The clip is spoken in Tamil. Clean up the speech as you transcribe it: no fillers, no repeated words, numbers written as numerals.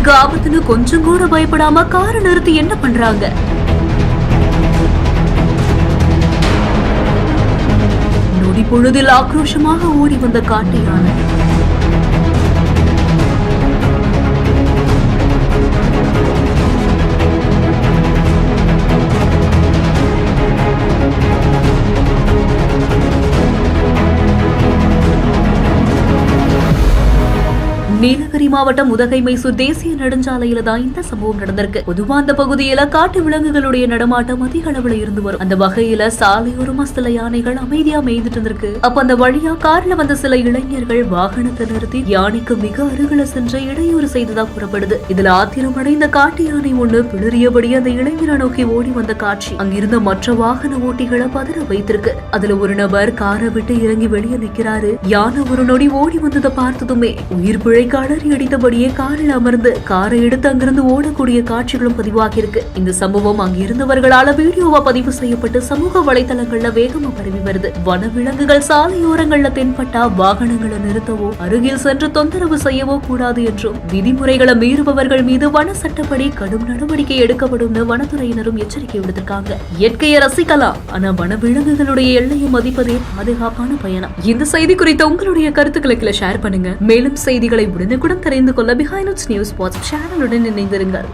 உயிருக்கு ஆபத்துன்னு கொஞ்சம் கூட பயப்படாம காரை நிறுத்தி என்ன பண்றாங்க? நொடி பொழுதில் ஆக்ரோஷமாக ஓடி வந்த காட்டு யானை நீலகிரி மாவட்டம் உதகை மைசூர் தேசிய நெடுஞ்சாலையில தான் இந்த சம்பவம் நடந்திருக்கு. பொதுவா அந்த பகுதியில காட்டு விலங்குகளுடைய நடமாட்டம் அதிக அளவுல இருந்து வரும். அந்த வகையில சாலையோரமா சில யானைகள் அமைதியா மேய்ந்துட்டு இருந்திருக்கு. அப்ப அந்த வழியா கார்ல வந்த சில இளைஞர்கள் வாகனத்தை நிறுத்தி யானைக்கு மிக அருகில சென்று இடையூறு செய்ததா கூறப்படுது. இதுல ஆத்திரமடைந்த காட்டு யானை ஒண்ணு பிளறியபடி அந்த இளைஞரை நோக்கி ஓடி வந்த காட்சி அங்கிருந்த மற்ற வாகன ஓட்டிகளை பதற வைத்திருக்கு. அதுல ஒரு நபர் காரை விட்டு இறங்கி வெளியே நிக்கிறாரு. யானை ஒரு நொடி ஓடி வந்ததை பார்த்ததுமே உயிர் பிழை அலறி அடித்தபடியே காரில் அமர்ந்து காரை எடுத்து அங்கிருந்து ஓடக்கூடிய காட்சிகளும் பதிவாகி இருக்கு. இந்த சம்பவம் அங்கு இருந்தவர்களால வீடியோவா பதிவு செய்யப்பட்டு சமூக வலைதளங்கள்ல வேகமா பரவி வருது. வனவிலங்குகள் சாலையோரங்கள்ல தென்பட்டா வாகனங்களை நிறுத்தவோ அருகில் சென்று தொந்தரவு செய்யவோ கூடாது என்றும் விதிமுறைகளை மீறுபவர்கள் மீது வன சட்டப்படி கடும் நடவடிக்கை எடுக்கப்படும் வனத்துறையினரும் எச்சரிக்கை விடுத்திருக்காங்க. இயற்கையை ரசிக்கலாம், ஆனா வனவிலங்குகளுடைய எல்லையை மதிப்பதே பாதுகாப்பான பயணம். இந்த செய்தி குறித்த உங்களுடைய கருத்துக்களை ஷேர் பண்ணுங்க. மேலும் செய்திகளை உடனுக்குடன் தெரிந்து கொள்ள பிஹைண்ட் நியூஸ் வாட்ஸ்அப் சேனலுடன் இணைந்திருங்கள்.